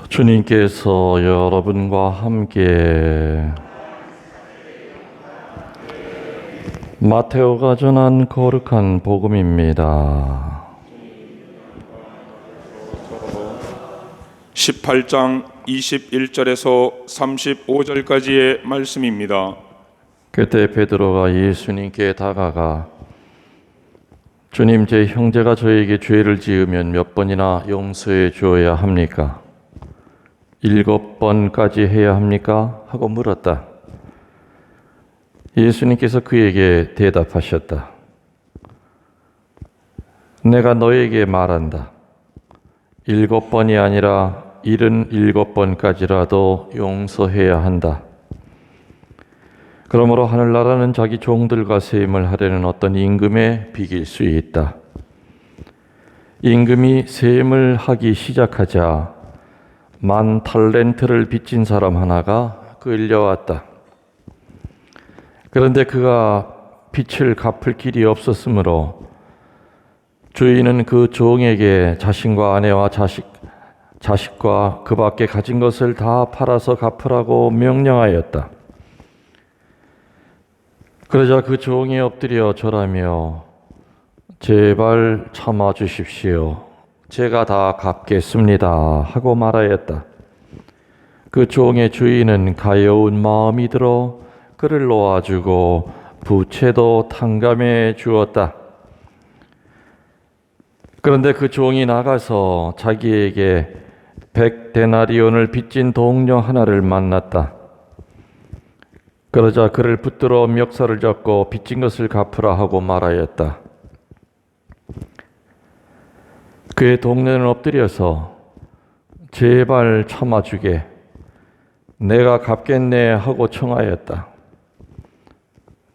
주님께서 여러분과 함께 마테오가 전한 거룩한 복음입니다. 18장 21절에서 35절까지의 말씀입니다. 그때 베드로가 예수님께 다가가 주님, 제 형제가 저에게 죄를 지으면 몇 번이나 용서해 주어야 합니까? 7번까지 해야 합니까? 하고 물었다. 예수님께서 그에게 대답하셨다. 내가 너에게 말한다. 7번이 아니라 77번까지라도 용서해야 한다. 그러므로 하늘나라는 자기 종들과 세임을 하려는 어떤 임금에 비길 수 있다. 임금이 세임을 하기 시작하자 10,000달란트를 빚진 사람 하나가 끌려왔다. 그런데 그가 빚을 갚을 길이 없었으므로 주인은 그 종에게 자신과 아내와 자식과 그 밖에 가진 것을 다 팔아서 갚으라고 명령하였다. 그러자 그 종이 엎드려 절하며 제발 참아 주십시오. 제가 다 갚겠습니다. 하고 말하였다. 그 종의 주인은 가여운 마음이 들어 그를 놓아주고 부채도 탕감해 주었다. 그런데 그 종이 나가서 자기에게 100데나리온을 빚진 동료 하나를 만났다. 그러자 그를 붙들어 멱살을 잡고 빚진 것을 갚으라 하고 말하였다. 그의 동료는 엎드려서 제발 참아주게, 내가 갚겠네 하고 청하였다.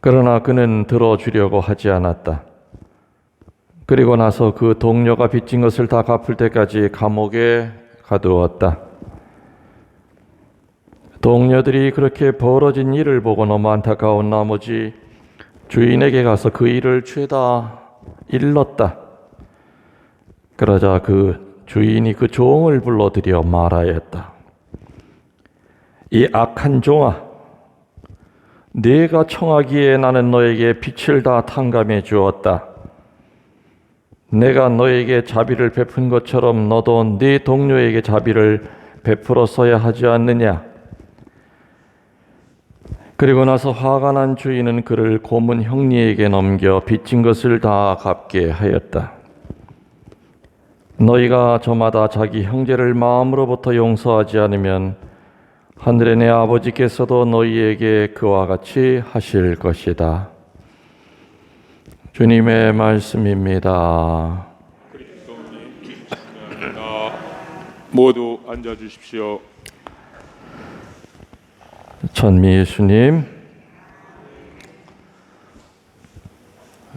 그러나 그는 들어주려고 하지 않았다. 그리고 나서 그 동료가 빚진 것을 다 갚을 때까지 감옥에 가두었다. 동료들이 그렇게 벌어진 일을 보고 너무 안타까운 나머지 주인에게 가서 그 일을 죄다 일렀다. 그러자 그 주인이 그 종을 불러들여 말하였다. 이 악한 종아, 네가 청하기에 나는 너에게 빚을 다 탕감해 주었다. 내가 너에게 자비를 베푼 것처럼 너도 네 동료에게 자비를 베풀었어야 하지 않느냐? 그리고 나서 화가 난 주인은 그를 고문 형리에게 넘겨 빚진 것을 다 갚게 하였다. 너희가 저마다 자기 형제를 마음으로부터 용서하지 않으면 하늘의 내 아버지께서도 너희에게 그와 같이 하실 것이다. 주님의 말씀입니다. 모두 앉아 주십시오. 천미 예수님,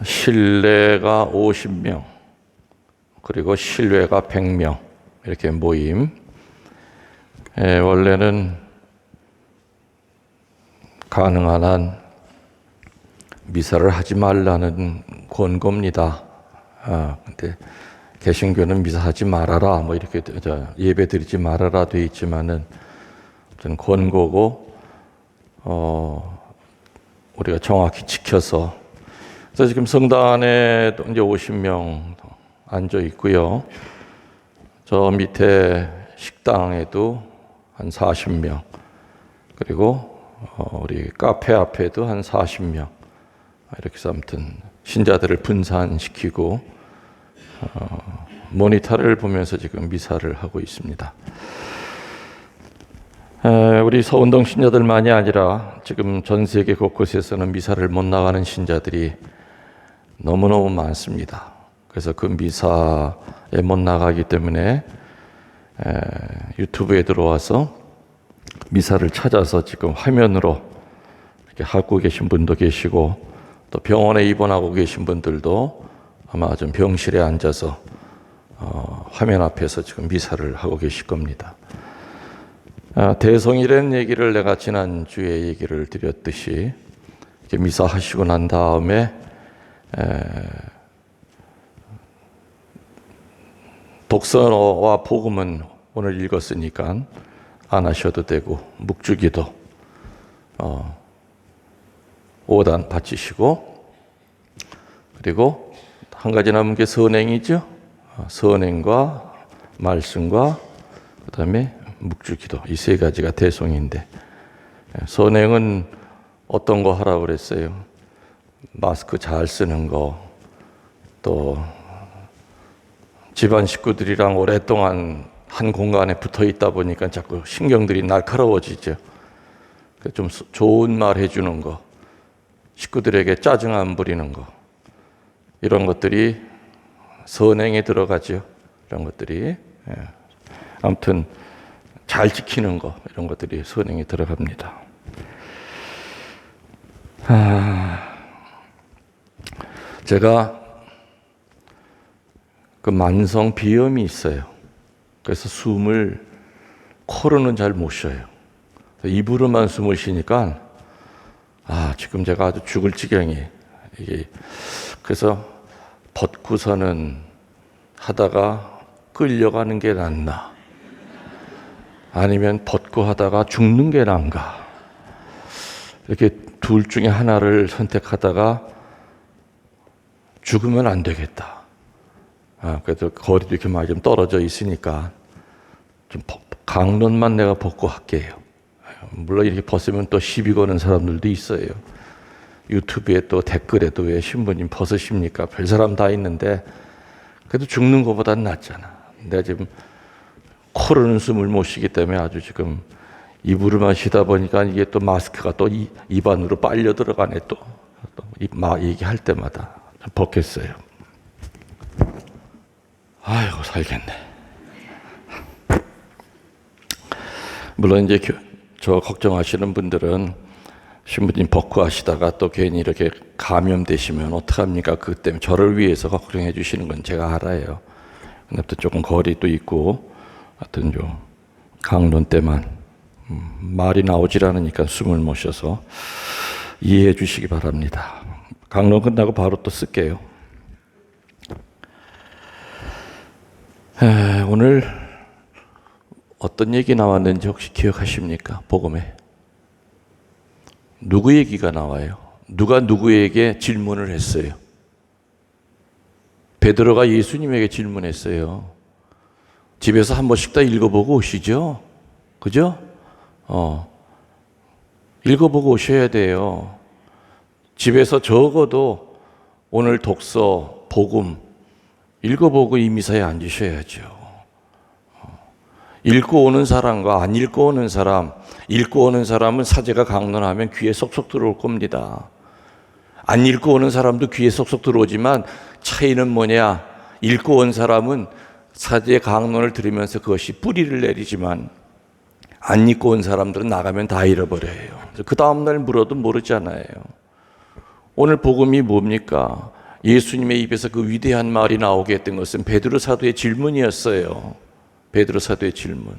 실내가 50명, 그리고 실외가 100명 이렇게 모임. 원래는 가능한 한 미사를 하지 말라는 권고입니다. 근데 개신교는 미사하지 말아라, 뭐 이렇게 예배 드리지 말아라 돼 있지만은 전 권고고, 우리가 정확히 지켜서. 그래서 지금 성당 안에 이제 50명 앉아 있고요. 저 밑에 식당에도 한 40명, 그리고 우리 카페 앞에도 한 40명, 이렇게 해서 아무튼 신자들을 분산시키고 모니터를 보면서 지금 미사를 하고 있습니다. 우리 서운동 신자들만이 아니라 지금 전 세계 곳곳에서는 미사를 못 나가는 신자들이 너무너무 많습니다. 그래서 그 미사에 못 나가기 때문에 유튜브에 들어와서 미사를 찾아서 지금 화면으로 이렇게 하고 계신 분도 계시고, 또 병원에 입원하고 계신 분들도 아마 좀 병실에 앉아서 화면 앞에서 지금 미사를 하고 계실 겁니다. 대성이라는 얘기를 내가 지난주에 얘기를 드렸듯이 이렇게 미사하시고 난 다음에 독서와 복음은 오늘 읽었으니까 안 하셔도 되고, 묵주기도 5단 바치시고, 그리고 한 가지 남은 게 선행이죠. 선행과 말씀과 그 다음에 묵주기도, 이 세 가지가 대송인데, 선행은 어떤 거 하라고 그랬어요? 마스크 잘 쓰는 거, 또 집안 식구들이랑 오랫동안 한 공간에 붙어 있다 보니까 자꾸 신경들이 날카로워지죠. 좀 좋은 말 해주는 거, 식구들에게 짜증 안 부리는 거, 이런 것들이 선행에 들어가죠. 이런 것들이. 아무튼 잘 지키는 거, 이런 것들이 선행에 들어갑니다. 제가 그 만성 비염이 있어요. 그래서 숨을 코로는 잘 못 쉬어요. 입으로만 숨을 쉬니까 지금 제가 아주 죽을 지경이에요. 그래서 벗고서는 하다가 끌려가는 게 낫나, 아니면 벗고 하다가 죽는 게 나은가, 이렇게 둘 중에 하나를 선택하다가 죽으면 안 되겠다. 그래도 거리도 이렇게 많이 좀 떨어져 있으니까 좀 강론만 내가 벗고 할게요. 물론 이렇게 벗으면 또 시비 거는 사람들도 있어요. 유튜브에 또 댓글에도 왜 신부님 벗으십니까? 별 사람 다 있는데 그래도 죽는 것보단 낫잖아. 내가 지금 코로는 숨을 못 쉬기 때문에 아주 지금 입으로만 쉬다 보니까 이게 또 마스크가 또 입 안으로 빨려 들어가네. 또 얘기할 때마다 벗겠어요. 아이고 살겠네. 물론 이제 저 걱정하시는 분들은 신부님 벗고 하시다가 또 괜히 이렇게 감염되시면 어떡합니까? 그 때문에 저를 위해서 걱정해 주시는 건 제가 알아요. 근데 또 조금 거리도 있고 하여튼 좀 강론 때만 말이 나오질 않으니까 숨을 못 쉬어서 이해해 주시기 바랍니다. 강론 끝나고 바로 또 쓸게요. 오늘 어떤 얘기 나왔는지 혹시 기억하십니까? 복음에 누구 얘기가 나와요? 누가 누구에게 질문을 했어요? 베드로가 예수님에게 질문했어요. 집에서 한 번씩 다 읽어보고 오시죠? 그죠? 읽어보고 오셔야 돼요. 집에서 적어도 오늘 독서, 복음 읽어보고 이 미사에 앉으셔야죠. 읽고 오는 사람과 안 읽고 오는 사람, 읽고 오는 사람은 사제가 강론하면 귀에 쏙쏙 들어올 겁니다. 안 읽고 오는 사람도 귀에 쏙쏙 들어오지만 차이는 뭐냐? 읽고 온 사람은 사제의 강론을 들으면서 그것이 뿌리를 내리지만 안 읽고 온 사람들은 나가면 다 잃어버려요. 그 다음날 물어도 모르잖아요. 오늘 복음이 뭡니까? 예수님의 입에서 그 위대한 말이 나오게 했던 것은 베드로 사도의 질문이었어요. 베드로 사도의 질문.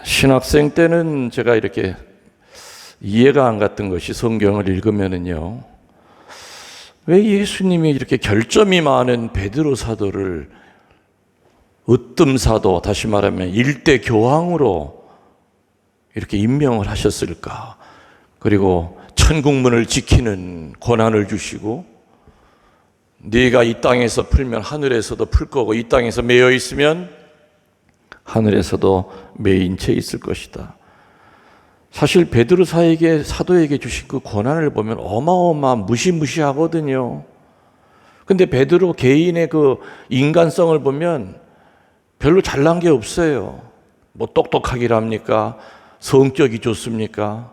신학생 때는 제가 이렇게 이해가 안 갔던 것이 성경을 읽으면은요, 왜 예수님이 이렇게 결점이 많은 베드로 사도를 으뜸 사도, 다시 말하면 일대 교황으로 이렇게 임명을 하셨을까? 그리고 천국문을 지키는 권한을 주시고, 네가 이 땅에서 풀면 하늘에서도 풀 거고, 이 땅에서 매여 있으면 하늘에서도 매인 채 있을 것이다. 사실 베드로 사도에게 주신 그 권한을 보면 어마어마한 무시무시하거든요. 근데 베드로 개인의 그 인간성을 보면 별로 잘난 게 없어요. 뭐 똑똑하기랍니까? 성격이 좋습니까?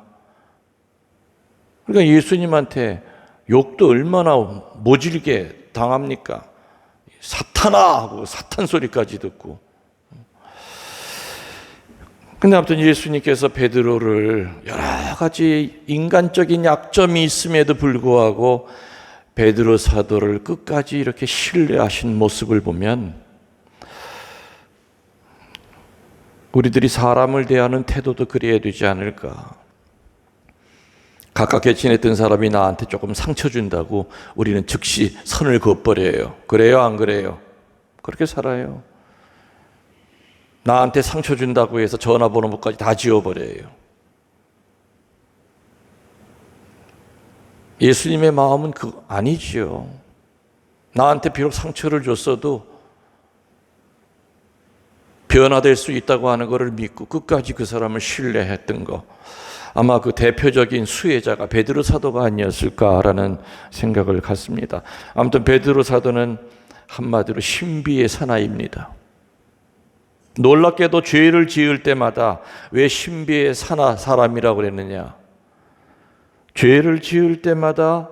그러니까 예수님한테 욕도 얼마나 모질게 당합니까? 사탄아! 하고 사탄 소리까지 듣고. 근데 아무튼 예수님께서 베드로를 여러 가지 인간적인 약점이 있음에도 불구하고 베드로 사도를 끝까지 이렇게 신뢰하신 모습을 보면 우리들이 사람을 대하는 태도도 그래야 되지 않을까. 가깝게 지냈던 사람이 나한테 조금 상처 준다고 우리는 즉시 선을 그어버려요. 그래요, 안 그래요? 그렇게 살아요. 나한테 상처 준다고 해서 전화번호까지 다 지워버려요. 예수님의 마음은 아니지요. 나한테 비록 상처를 줬어도 변화될 수 있다고 하는 것을 믿고 끝까지 그 사람을 신뢰했던 것. 아마 그 대표적인 수혜자가 베드로 사도가 아니었을까라는 생각을 갖습니다. 아무튼 베드로 사도는 한마디로 신비의 사나이입니다. 놀랍게도 죄를 지을 때마다 왜 신비의 사람이라고 그랬느냐? 죄를 지을 때마다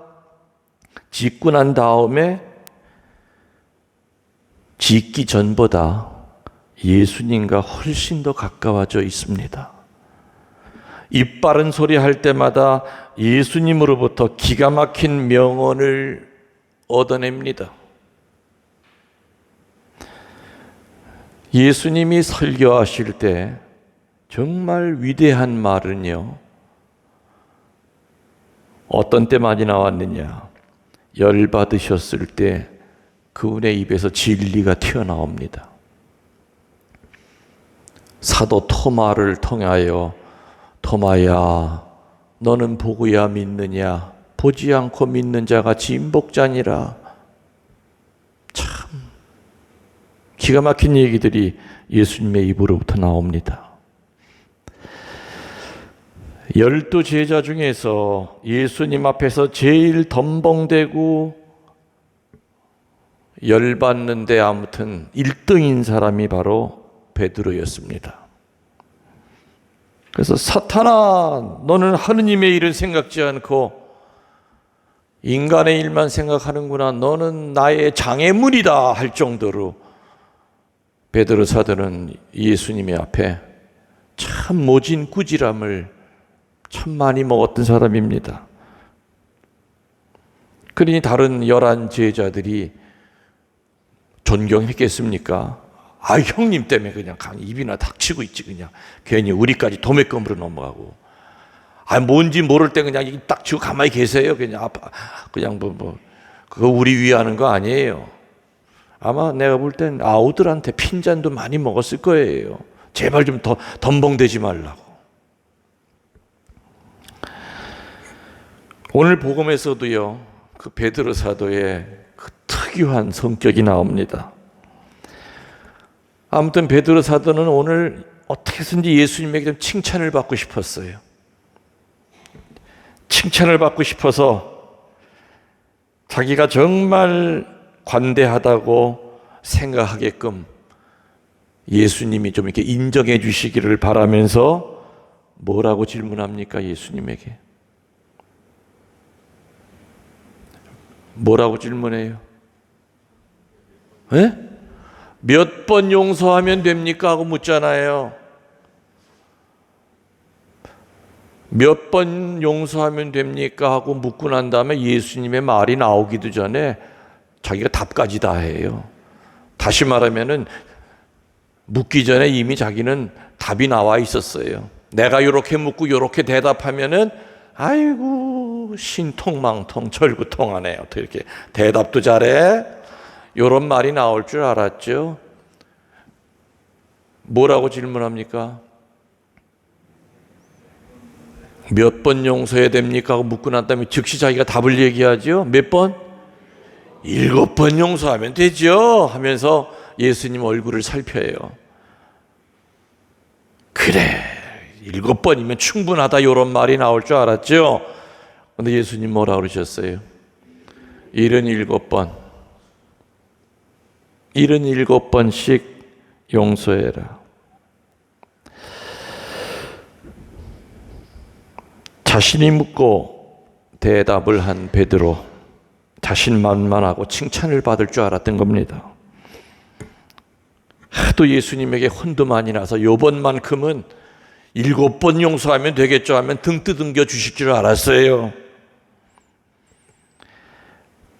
짓고 난 다음에 짓기 전보다 예수님과 훨씬 더 가까워져 있습니다. 입 바른 소리 할 때마다 예수님으로부터 기가 막힌 명언을 얻어냅니다. 예수님이 설교하실 때 정말 위대한 말은요, 어떤 때 많이 나왔느냐? 열받으셨을 때 그분의 입에서 진리가 튀어나옵니다. 사도 토마를 통하여 토마야, 너는 보고야 믿느냐? 보지 않고 믿는 자가 진복자니라. 참 기가 막힌 얘기들이 예수님의 입으로부터 나옵니다. 12 제자 중에서 예수님 앞에서 제일 덤벙대고 열받는데 아무튼 1등인 사람이 바로 베드로였습니다. 그래서 사탄아, 너는 하느님의 일을 생각지 않고 인간의 일만 생각하는구나. 너는 나의 장애물이다 할 정도로 베드로 사도는 예수님의 앞에 참 모진 꾸지람을 참 많이 먹었던 사람입니다. 그러니 다른 11 제자들이 존경했겠습니까? 아, 형님 때문에 그냥 입이나 닥치고 있지, 그냥 괜히 우리까지 도매금으로 넘어가고, 아, 뭔지 모를 때 그냥 입 딱 치고 가만히 계세요. 그냥 그거 우리 위하는 거 아니에요. 아마 내가 볼 땐 아우들한테 핀잔도 많이 먹었을 거예요. 제발 좀 더 덤벙대지 말라고. 오늘 복음에서도요, 그 베드로 사도의 그 특유한 성격이 나옵니다. 아무튼 베드로 사도는 오늘 어떻게 해서든지 예수님에게 좀 칭찬을 받고 싶었어요. 칭찬을 받고 싶어서 자기가 정말 관대하다고 생각하게끔 예수님이 좀 이렇게 인정해 주시기를 바라면서 뭐라고 질문합니까? 예수님에게 뭐라고 질문해요? 몇 번 용서하면 됩니까? 하고 묻잖아요. 몇 번 용서하면 됩니까? 하고 묻고 난 다음에 예수님의 말이 나오기도 전에 자기가 답까지 다 해요. 다시 말하면은 묻기 전에 이미 자기는 답이 나와 있었어요. 내가 이렇게 묻고 이렇게 대답하면은 아이고 신통망통 절구통하네. 어떻게 이렇게 대답도 잘해? 이런 말이 나올 줄 알았죠. 뭐라고 질문합니까? 몇 번 용서해야 됩니까? 하고 묻고 난 다음에 즉시 자기가 답을 얘기하죠. 몇 번? 7번 용서하면 되죠 하면서 예수님 얼굴을 살펴요. 그래, 7번이면 충분하다 이런 말이 나올 줄 알았죠. 그런데 예수님 뭐라 그러셨어요? 77번 77번씩 용서해라. 자신이 묻고 대답을 한 베드로, 자신만만하고 칭찬을 받을 줄 알았던 겁니다. 하도 예수님에게 혼도 많이 나서 요번만큼은 7번 용서하면 되겠죠 하면 등 뜯겨 주실 줄 알았어요.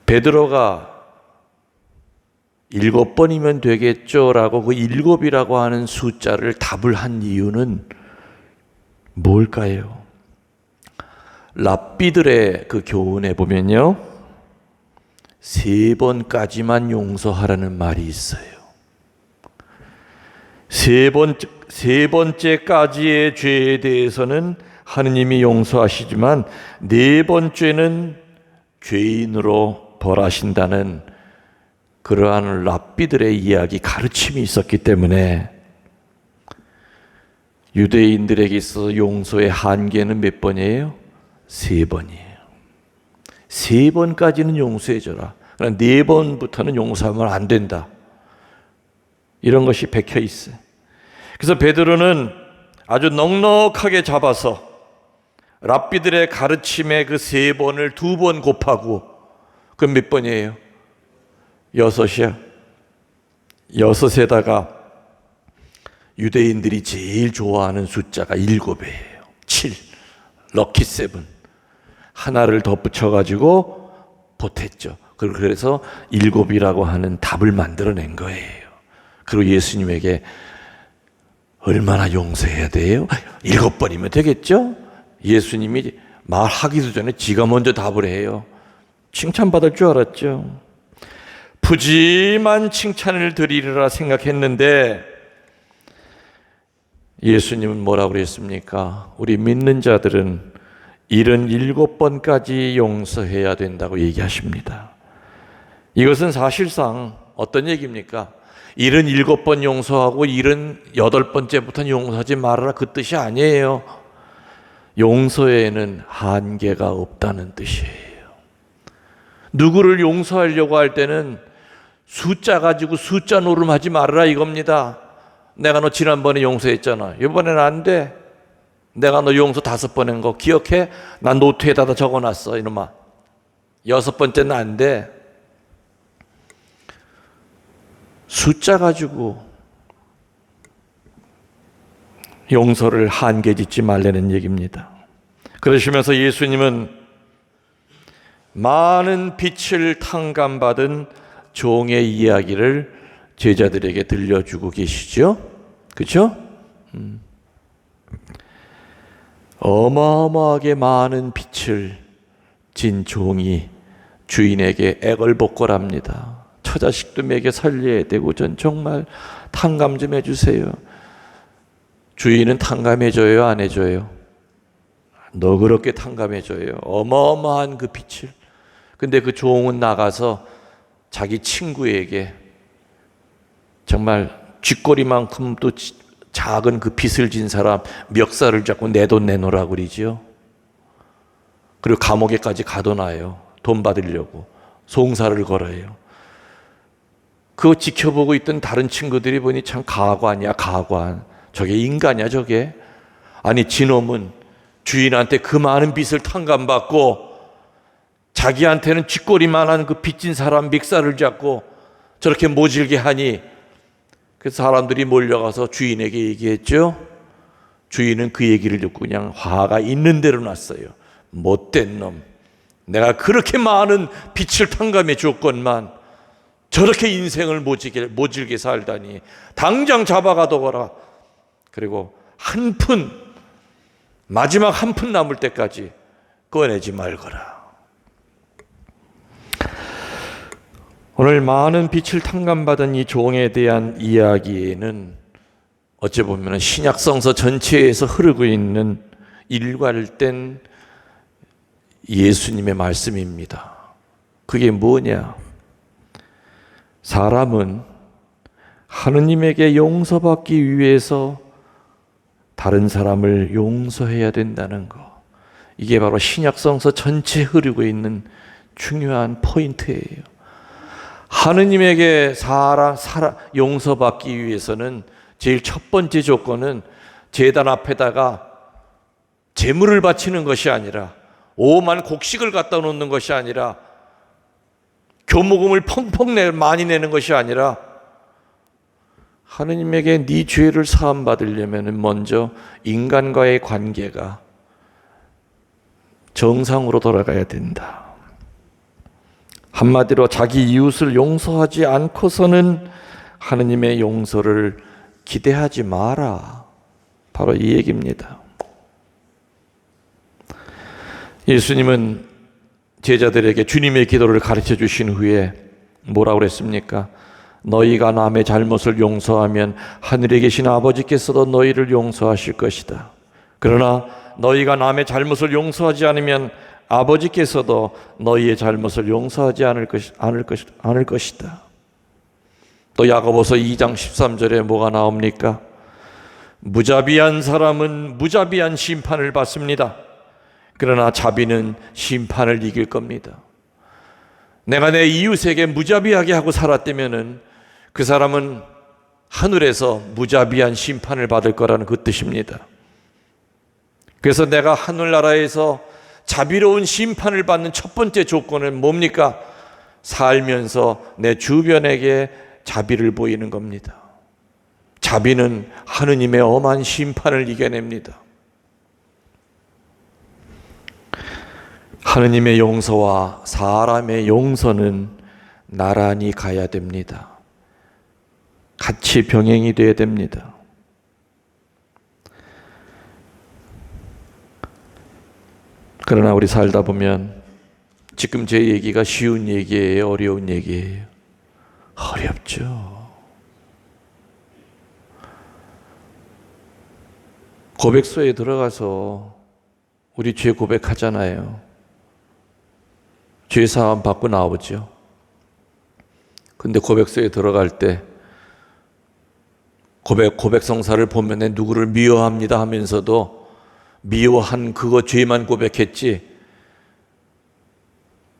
베드로가 7번이면 되겠죠라고 그 7이라고 하는 숫자를 답을 한 이유는 뭘까요? 랍비들의 그 교훈에 보면요, 3번까지만 용서하라는 말이 있어요. 세 번째까지의 죄에 대해서는 하느님이 용서하시지만 네 번째는 죄인으로 벌하신다는 그러한 랍비들의 이야기, 가르침이 있었기 때문에 유대인들에게 있어서 용서의 한계는 몇 번이에요? 3번이에요. 3번까지는 용서해줘라. 그러나 4번부터는 용서하면 안 된다. 이런 것이 박혀 있어요. 그래서 베드로는 아주 넉넉하게 잡아서 랍비들의 가르침의 그 3번을 2번 곱하고 그럼 몇 번이에요? 6이야. 6에다가 유대인들이 제일 좋아하는 숫자가 7이에요. 7, 럭키 7. 하나를 덧붙여가지고 보탰죠. 그래서 7이라고 하는 답을 만들어낸 거예요. 그리고 예수님에게 얼마나 용서해야 돼요? 7번이면 되겠죠? 예수님이 말하기도 전에 지가 먼저 답을 해요. 칭찬받을 줄 알았죠. 푸짐한 칭찬을 드리리라 생각했는데 예수님은 뭐라고 그랬습니까? 우리 믿는 자들은 77번까지 용서해야 된다고 얘기하십니다. 이것은 사실상 어떤 얘기입니까? 77번 용서하고 78번째부터는 용서하지 말아라, 그 뜻이 아니에요. 용서에는 한계가 없다는 뜻이에요. 누구를 용서하려고 할 때는 숫자 가지고 숫자 노름하지 말아라 이겁니다. 내가 너 지난번에 용서했잖아. 이번에는 안 돼. 내가 너 용서 5번 한 거 기억해? 난 노트에다 적어놨어 이놈아. 6번째는 안 돼. 숫자 가지고 용서를 한계 짓지 말라는 얘기입니다. 그러시면서 예수님은 많은 빛을 탕감받은 종의 이야기를 제자들에게 들려주고 계시죠? 그렇죠? 어마어마하게 많은 빛을 진 종이 주인에게 애걸복걸합니다. 처자식도 먹여 살려야 되고 전 정말 탕감 좀 해주세요. 주인은 탕감해줘요, 안 해줘요? 너그럽게 탕감해줘요. 어마어마한 그 빛을. 근데 그 종은 나가서 자기 친구에게 정말 쥐꼬리만큼도 작은 그 빚을 진 사람 멱살을 잡고 내 돈 내놓으라고 그러지요. 그리고 감옥에까지 가둬놔요. 돈 받으려고. 송사를 걸어요. 그거 지켜보고 있던 다른 친구들이 보니 참 가관이야, 가관. 저게 인간이야, 저게. 아니, 지놈은 주인한테 그 많은 빚을 탕감받고 자기한테는 쥐꼬리만한 그 빚진 사람 멱살을 잡고 저렇게 모질게 하니 그래서 사람들이 몰려가서 주인에게 얘기했죠. 주인은 그 얘기를 듣고 그냥 화가 있는 대로 났어요. 못된 놈. 내가 그렇게 많은 빚을 탕감해 줬건만 저렇게 인생을 모질게 살다니 당장 잡아가둬라. 그리고 마지막 한 푼 남을 때까지 꺼내지 말거라. 오늘 많은 빛을 탕감받은 이 종에 대한 이야기에는 어찌 보면 신약성서 전체에서 흐르고 있는 일관된 예수님의 말씀입니다. 그게 뭐냐? 사람은 하느님에게 용서받기 위해서 다른 사람을 용서해야 된다는 거. 이게 바로 신약성서 전체에 흐르고 있는 중요한 포인트예요. 하느님에게 용서받기 위해서는 제일 첫 번째 조건은 제단 앞에다가 제물을 바치는 것이 아니라 오만 곡식을 갖다 놓는 것이 아니라 교목음을 펑펑 많이 내는 것이 아니라 하느님에게 네 죄를 사함 받으려면 먼저 인간과의 관계가 정상으로 돌아가야 된다. 한마디로 자기 이웃을 용서하지 않고서는 하느님의 용서를 기대하지 마라. 바로 이 얘기입니다. 예수님은 제자들에게 주님의 기도를 가르쳐 주신 후에 뭐라고 그랬습니까? 너희가 남의 잘못을 용서하면 하늘에 계신 아버지께서도 너희를 용서하실 것이다. 그러나 너희가 남의 잘못을 용서하지 않으면 아버지께서도 너희의 잘못을 용서하지 않을 것이다. 또 야고보서 2장 13절에 뭐가 나옵니까? 무자비한 사람은 무자비한 심판을 받습니다. 그러나 자비는 심판을 이길 겁니다. 내가 내 이웃에게 무자비하게 하고 살았다면은 그 사람은 하늘에서 무자비한 심판을 받을 거라는 그 뜻입니다. 그래서 내가 하늘나라에서 자비로운 심판을 받는 첫 번째 조건은 뭡니까? 살면서 내 주변에게 자비를 보이는 겁니다. 자비는 하느님의 엄한 심판을 이겨냅니다. 하느님의 용서와 사람의 용서는 나란히 가야 됩니다. 같이 병행이 되어야 됩니다. 그러나 우리 살다 보면 지금 제 얘기가 쉬운 얘기예요? 어려운 얘기예요? 어렵죠. 고백소에 들어가서 우리 죄 고백하잖아요. 죄 사함 받고 나오죠. 근데 고백소에 들어갈 때 고백성사를 보면 누구를 미워합니다 하면서도 미워한 그거 죄만 고백했지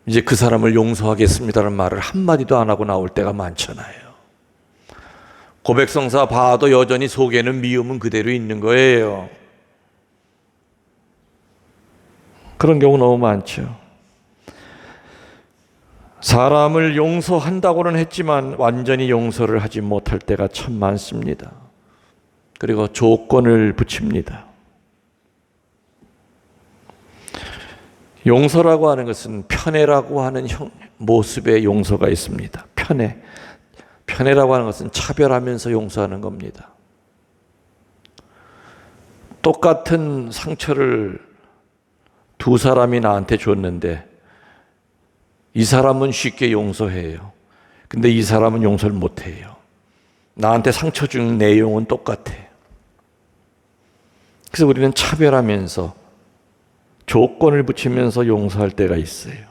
이제 그 사람을 용서하겠습니다라는 말을 한마디도 안 하고 나올 때가 많잖아요. 고백성사 봐도 여전히 속에는 미움은 그대로 있는 거예요. 그런 경우 너무 많죠. 사람을 용서한다고는 했지만 완전히 용서를 하지 못할 때가 참 많습니다. 그리고 조건을 붙입니다. 용서라고 하는 것은 편애라고 하는 모습의 용서가 있습니다. 편애라고 하는 것은 차별하면서 용서하는 겁니다. 똑같은 상처를 두 사람이 나한테 줬는데 이 사람은 쉽게 용서해요. 근데 이 사람은 용서를 못해요. 나한테 상처 준 내용은 똑같아. 그래서 우리는 차별하면서 조건을 붙이면서 용서할 때가 있어요.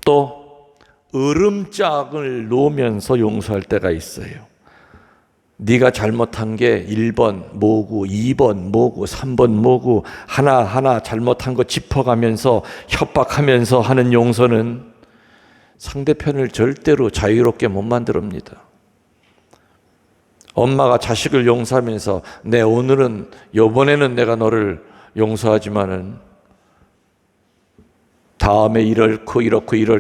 또 으름장을 놓으면서 용서할 때가 있어요. 네가 잘못한 게 1번 뭐고 2번 뭐고 3번 뭐고 하나하나 잘못한 거 짚어가면서 협박하면서 하는 용서는 상대편을 절대로 자유롭게 못 만듭니다. 엄마가 자식을 용서하면서 요번에는 내가 너를 용서하지만은 다음에 이럴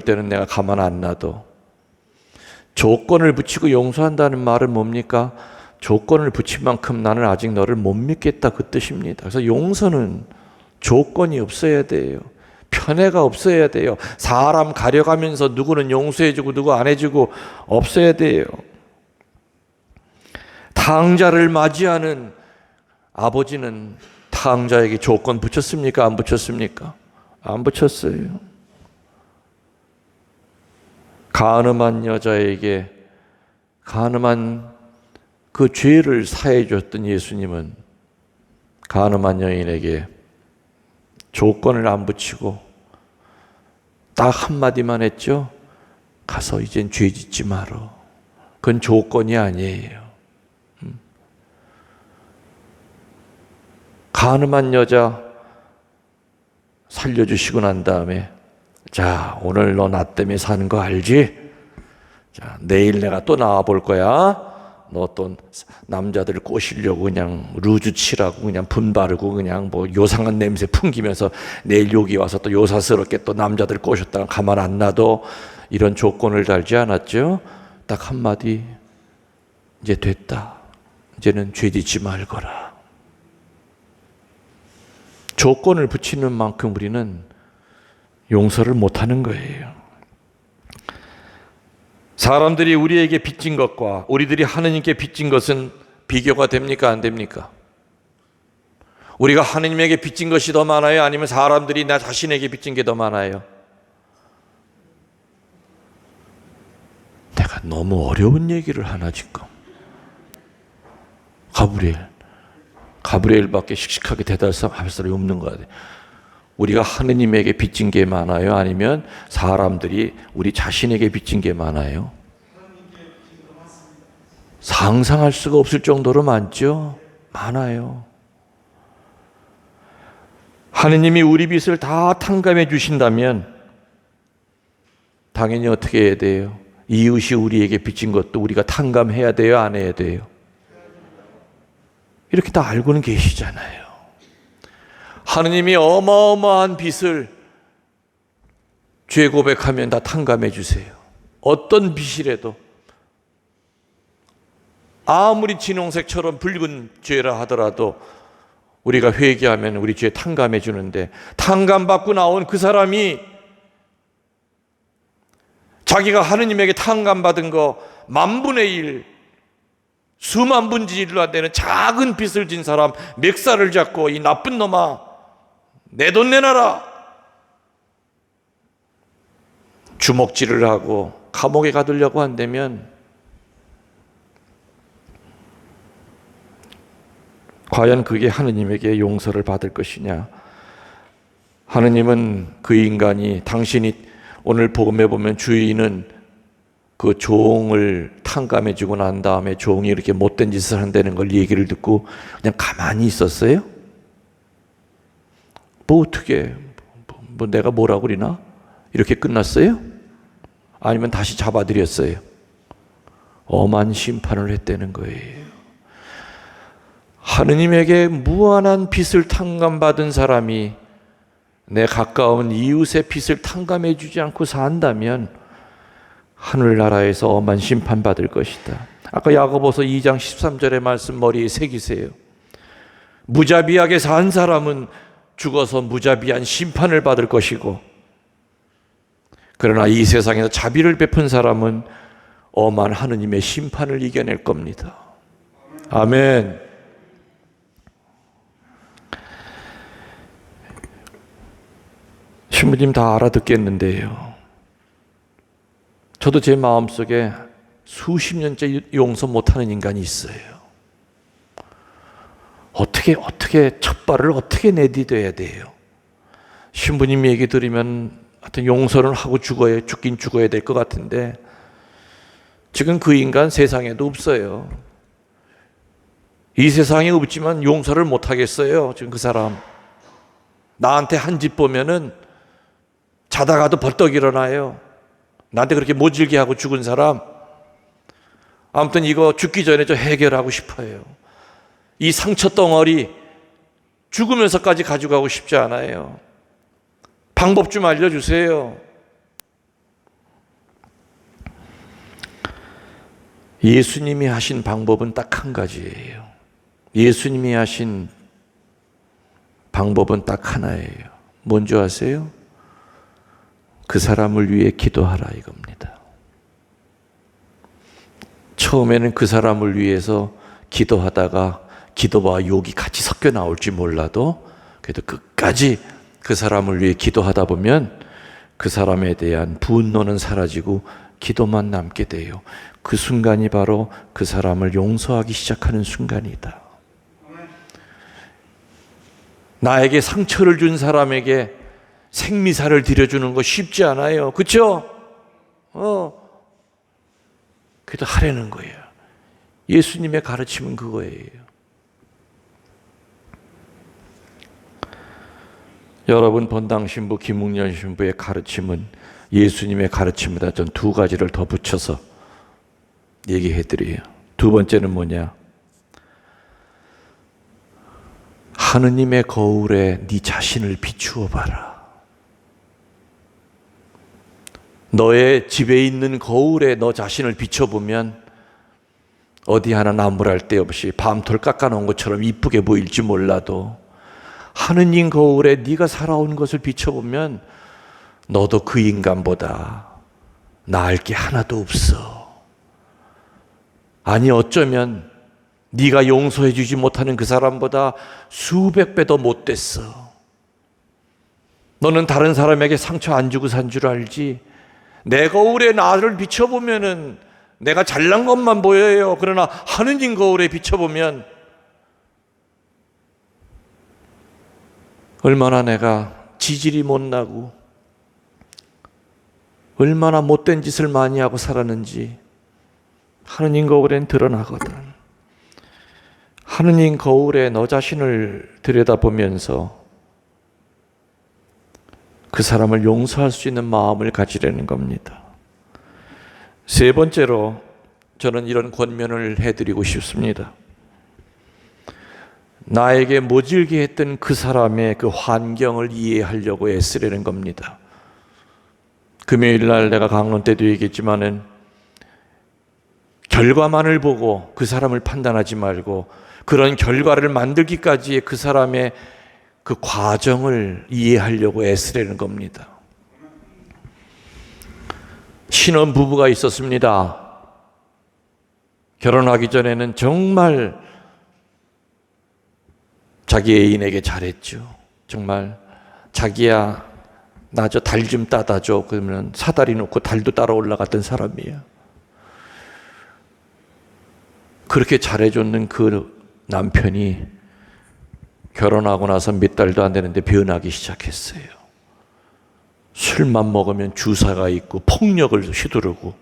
때는 내가 가만 안 놔둬. 조건을 붙이고 용서한다는 말은 뭡니까? 조건을 붙인 만큼 나는 아직 너를 못 믿겠다 그 뜻입니다. 그래서 용서는 조건이 없어야 돼요. 편애가 없어야 돼요. 사람 가려가면서 누구는 용서해주고 누구 안 해주고 없어야 돼요. 탕자를 맞이하는 아버지는 탕자에게 조건 붙였습니까? 안 붙였습니까? 안 붙였어요. 간음한 여자에게 간음한 그 죄를 사해 줬던 예수님은 간음한 여인에게 조건을 안 붙이고 딱 한마디만 했죠. 가서 이젠 죄 짓지 말어. 그건 조건이 아니에요. 간음한 여자 살려주시고 난 다음에 자, 오늘 너 나 때문에 사는 거 알지? 자, 내일 내가 또 나와 볼 거야. 너 또 남자들 꼬시려고 그냥 루즈 칠하고 그냥 분 바르고 그냥 뭐 요상한 냄새 풍기면서 내일 여기 와서 또 요사스럽게 또 남자들 꼬셨다가 가만 안 놔도 이런 조건을 달지 않았죠? 딱 한마디, 이제 됐다. 이제는 죄 짓지 말거라. 조건을 붙이는 만큼 우리는 용서를 못하는 거예요. 사람들이 우리에게 빚진 것과 우리들이 하느님께 빚진 것은 비교가 됩니까? 안 됩니까? 우리가 하느님에게 빚진 것이 더 많아요? 아니면 사람들이 나 자신에게 빚진 게 더 많아요? 내가 너무 어려운 얘기를 하나 지금. 가브리엘밖에 씩씩하게 대답할 사람이 없는 것 같아요. 우리가 하느님에게 빚진 게 많아요? 아니면 사람들이 우리 자신에게 빚진 게 많아요? 상상할 수가 없을 정도로 많죠? 많아요. 하느님이 우리 빚을 다 탕감해 주신다면 당연히 어떻게 해야 돼요? 이웃이 우리에게 빚진 것도 우리가 탕감해야 돼요? 안 해야 돼요? 이렇게 다 알고는 계시잖아요. 하느님이 어마어마한 빚을 죄 고백하면 다 탕감해 주세요. 어떤 빚이라도 아무리 진홍색처럼 붉은 죄라 하더라도 우리가 회개하면 우리 죄 탕감해 주는데, 탕감받고 나온 그 사람이 자기가 하느님에게 탕감받은 거 10,000분의 1, 수만 분지 1로 안 되는 작은 빚을 진 사람 멱살을 잡고 이 나쁜 놈아 내 돈 내놔라, 주먹질을 하고 감옥에 가두려고 한다면 과연 그게 하느님에게 용서를 받을 것이냐? 하느님은 그 인간이, 당신이 오늘 복음에 보면 주인은 그 종을 탕감해 주고 난 다음에 종이 이렇게 못된 짓을 한다는 걸 얘기를 듣고 그냥 가만히 있었어요? 뭐 어떻게 내가 뭐라고 그러나? 이렇게 끝났어요? 아니면 다시 잡아들였어요? 엄한 심판을 했다는 거예요. 하느님에게 무한한 빚을 탕감받은 사람이 내 가까운 이웃의 빚을 탕감해 주지 않고 산다면 하늘나라에서 엄한 심판받을 것이다. 아까 야고보서 2장 13절의 말씀 머리에 새기세요. 무자비하게 산 사람은 죽어서 무자비한 심판을 받을 것이고, 그러나 이 세상에서 자비를 베푼 사람은 엄한 하느님의 심판을 이겨낼 겁니다. 아멘. 신부님 다 알아듣겠는데요, 저도 제 마음속에 수십 년째 용서 못하는 인간이 있어요. 어떻게 첫 발을 어떻게 내디뎌야 돼요? 신부님 얘기 들으면 하여튼 용서를 하고 죽긴 죽어야 될 것 같은데, 지금 그 인간 세상에도 없어요. 이 세상에 없지만 용서를 못 하겠어요. 지금 그 사람 나한테 한 짓 보면은 자다가도 벌떡 일어나요. 나한테 그렇게 모질게 하고 죽은 사람, 아무튼 이거 죽기 전에 좀 해결하고 싶어요. 이 상처 덩어리 죽으면서까지 가져가고 싶지 않아요. 방법 좀 알려주세요. 예수님이 하신 방법은 딱 한 가지예요. 예수님이 하신 방법은 딱 하나예요. 뭔지 아세요? 그 사람을 위해 기도하라 이겁니다. 처음에는 그 사람을 위해서 기도하다가 기도와 욕이 같이 섞여 나올지 몰라도 그래도 끝까지 그 사람을 위해 기도하다 보면 그 사람에 대한 분노는 사라지고 기도만 남게 돼요. 그 순간이 바로 그 사람을 용서하기 시작하는 순간이다. 나에게 상처를 준 사람에게 생미사를 드려주는 거 쉽지 않아요. 그렇죠? 그래도 하려는 거예요. 예수님의 가르침은 그거예요. 여러분, 본당 신부 김웅년 신부의 가르침은 예수님의 가르침보다 전 두 가지를 더 붙여서 얘기해드려요. 두 번째는 뭐냐? 하느님의 거울에 네 자신을 비추어 봐라. 너의 집에 있는 거울에 너 자신을 비춰보면 어디 하나 나무랄 데 없이 밤톨 깎아놓은 것처럼 이쁘게 보일지 몰라도 하느님 거울에 네가 살아온 것을 비춰보면 너도 그 인간보다 나을 게 하나도 없어. 아니 어쩌면 네가 용서해 주지 못하는 그 사람보다 수백 배 더 못됐어. 너는 다른 사람에게 상처 안 주고 산 줄 알지? 내 거울에 나를 비춰보면은 내가 잘난 것만 보여요. 그러나 하느님 거울에 비춰보면 얼마나 내가 지질이 못나고 얼마나 못된 짓을 많이 하고 살았는지 하느님 거울엔 드러나거든. 하느님 거울에 너 자신을 들여다보면서 그 사람을 용서할 수 있는 마음을 가지려는 겁니다. 세 번째로 저는 이런 권면을 해드리고 싶습니다. 나에게 모질게 했던 그 사람의 그 환경을 이해하려고 애쓰려는 겁니다. 금요일 날 내가 강론 때도 얘기했지만은 결과만을 보고 그 사람을 판단하지 말고 그런 결과를 만들기까지의 그 사람의 그 과정을 이해하려고 애쓰려는 겁니다. 신혼 부부가 있었습니다. 결혼하기 전에는 정말 자기 애인에게 잘했죠. 정말 자기야 나 저 달 좀 따다 줘. 그러면 사다리 놓고 달도 따라 올라갔던 사람이에요. 그렇게 잘해줬는 그 남편이 결혼하고 나서 몇 달도 안 되는데 변하기 시작했어요. 술만 먹으면 주사가 있고 폭력을 휘두르고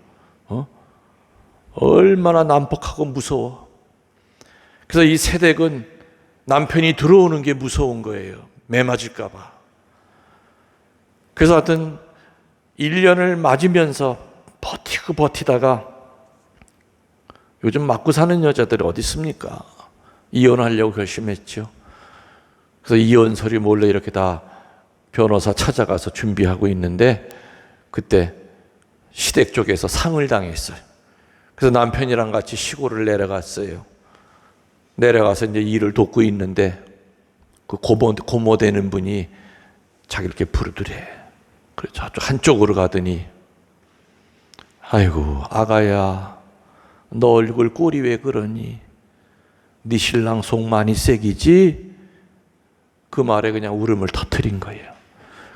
얼마나 난폭하고 무서워. 그래서 이 세댁은 남편이 들어오는 게 무서운 거예요. 매 맞을까 봐. 그래서 하여튼 1년을 맞으면서 버티다가 요즘 맞고 사는 여자들이 어디 있습니까? 이혼하려고 결심했죠. 그래서 이혼 서류 몰래 이렇게 다 변호사 찾아가서 준비하고 있는데 그때 시댁 쪽에서 상을 당했어요. 그래서 남편이랑 같이 시골을 내려갔어요. 내려가서 이제 일을 돕고 있는데 그 고모 되는 분이 자기 이렇게 부르더래. 그래서 저쪽 한쪽으로 가더니 아이고 아가야 너 얼굴 꼴이 왜 그러니? 네 신랑 속 많이 새기지? 그 말에 그냥 울음을 터뜨린 거예요.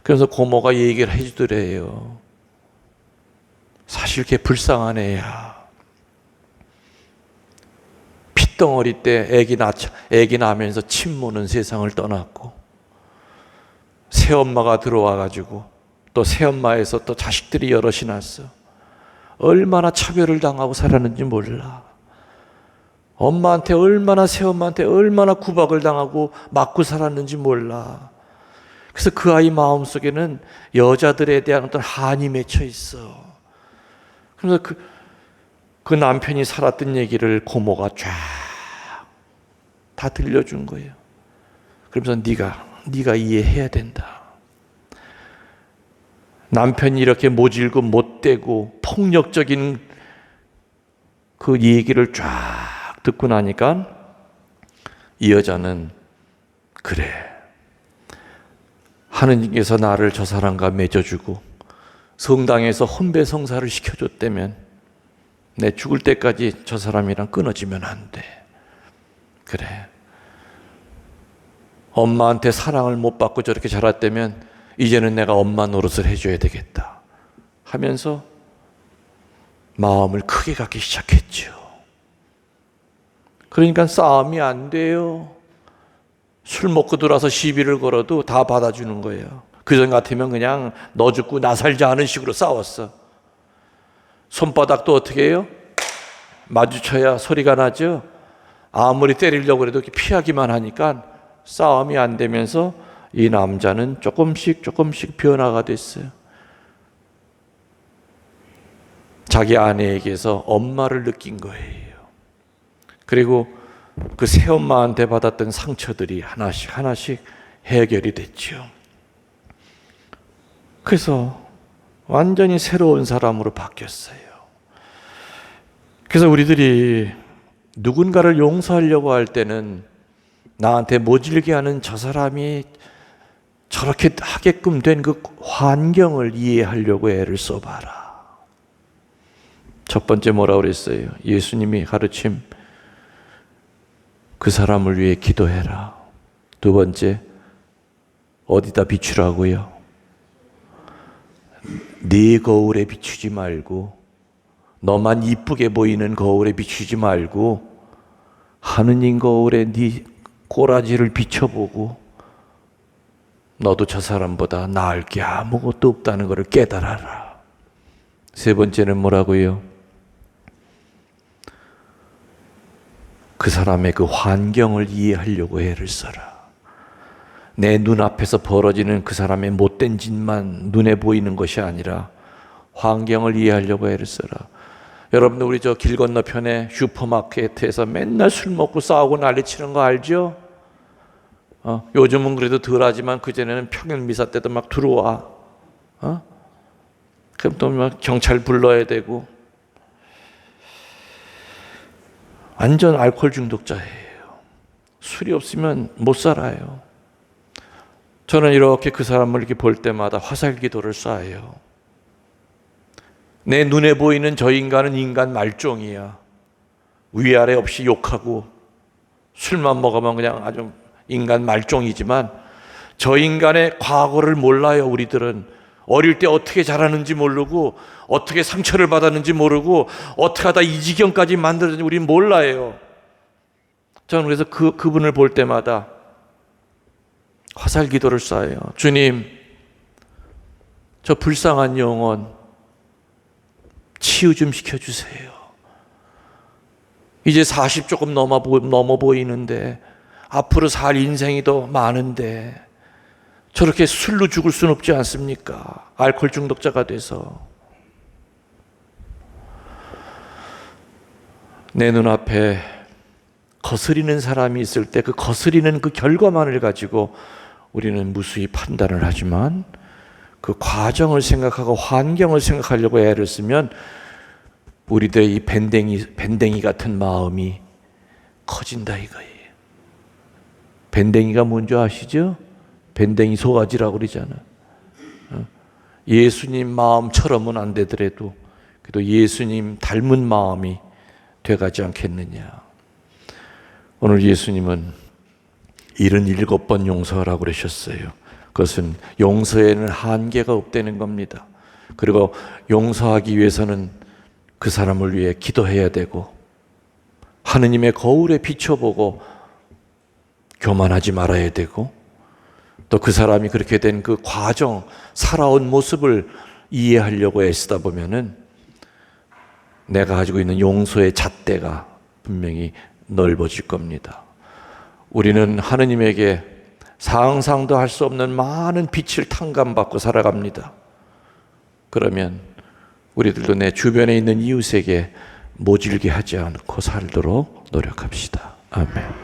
그래서 고모가 얘기를 해주더래요. 사실 걔 불쌍한 애야. 핏덩어리 때 애기 나면서 침 모는 세상을 떠났고 새엄마가 들어와가지고 또 새엄마에서 또 자식들이 여럿이 났어. 얼마나 차별을 당하고 살았는지 몰라. 엄마한테 얼마나 새엄마한테 얼마나 구박을 당하고 맞고 살았는지 몰라. 그래서 그 아이 마음속에는 여자들에 대한 어떤 한이 맺혀 있어. 그래서 그 남편이 살았던 얘기를 고모가 쫙 다 들려준 거예요. 그러면서 네가 이해해야 된다. 남편이 이렇게 모질고 못되고 폭력적인 그 얘기를 쫙 듣고 나니까 이 여자는 그래. 하느님께서 나를 저 사람과 맺어주고 성당에서 혼배성사를 시켜줬다면 내 죽을 때까지 저 사람이랑 끊어지면 안 돼. 그래. 엄마한테 사랑을 못 받고 저렇게 자랐다면 이제는 내가 엄마 노릇을 해줘야 되겠다 하면서 마음을 크게 갖기 시작했죠. 그러니까 싸움이 안 돼요. 술 먹고 들어와서 시비를 걸어도 다 받아주는 거예요. 그전 같으면 그냥 너 죽고 나 살자 하는 식으로 싸웠어. 손바닥도 어떻게 해요? 마주쳐야 소리가 나죠. 아무리 때리려고 해도 피하기만 하니까 싸움이 안 되면서 이 남자는 조금씩 변화가 됐어요. 자기 아내에게서 엄마를 느낀 거예요. 그리고 그 새엄마한테 받았던 상처들이 하나씩 해결이 됐죠. 그래서 완전히 새로운 사람으로 바뀌었어요. 그래서 우리들이 누군가를 용서하려고 할 때는 나한테 모질게 하는 저 사람이 저렇게 하게끔 된 그 환경을 이해하려고 애를 써봐라. 첫 번째 뭐라고 그랬어요? 예수님이 가르침 그 사람을 위해 기도해라. 두 번째 어디다 비추라고요? 네 거울에 비추지 말고 너만 이쁘게 보이는 거울에 비추지 말고 하느님 거울에 네 꼬라지를 비춰보고 너도 저 사람보다 나을 게 아무것도 없다는 것을 깨달아라. 세 번째는 뭐라고요? 그 사람의 그 환경을 이해하려고 애를 써라. 내 눈앞에서 벌어지는 그 사람의 못된 짓만 눈에 보이는 것이 아니라 환경을 이해하려고 애를 써라. 여러분들 우리 저 길 건너편에 슈퍼마켓에서 맨날 술 먹고 싸우고 난리치는 거 알죠? 요즘은 그래도 덜하지만 그전에는 평일 미사 때도 막 들어와. 그럼 또 막 경찰 불러야 되고. 완전 알코올 중독자예요. 술이 없으면 못 살아요. 저는 이렇게 그 사람을 이렇게 볼 때마다 화살 기도를 쏴요. 내 눈에 보이는 저 인간은 인간 말종이야. 위아래 없이 욕하고 술만 먹으면 그냥 아주 인간 말종이지만 저 인간의 과거를 몰라요. 우리들은 어릴 때 어떻게 자라는지 모르고 어떻게 상처를 받았는지 모르고 어떻게 하다 이 지경까지 만들었는지 우리는 몰라요. 저는 그래서 그분을 볼 때마다 화살 기도를 쏴요. 주님, 저 불쌍한 영혼 치유 좀 시켜주세요. 이제 40 조금 넘어 보이는데 앞으로 살 인생이 더 많은데 저렇게 술로 죽을 수는 없지 않습니까? 알코올 중독자가 돼서. 내 눈앞에 거스리는 사람이 있을 때 그 거스리는 그 결과만을 가지고 우리는 무수히 판단을 하지만 그 과정을 생각하고 환경을 생각하려고 애를 쓰면 우리들의 이 밴댕이 같은 마음이 커진다 이거예요. 밴댕이가 뭔지 아시죠? 밴댕이 소가지라고 그러잖아. 예수님 마음처럼은 안 되더라도 그래도 예수님 닮은 마음이 돼가지 않겠느냐. 오늘 예수님은 77번 용서하라고 그러셨어요. 그것은 용서에는 한계가 없다는 겁니다. 그리고 용서하기 위해서는 그 사람을 위해 기도해야 되고 하느님의 거울에 비춰보고 교만하지 말아야 되고 또 그 사람이 그렇게 된 그 과정, 살아온 모습을 이해하려고 애쓰다 보면은 내가 가지고 있는 용서의 잣대가 분명히 넓어질 겁니다. 우리는 하느님에게 상상도 할 수 없는 많은 빛을 탕감받고 살아갑니다. 그러면 우리들도 내 주변에 있는 이웃에게 모질게 하지 않고 살도록 노력합시다. 아멘.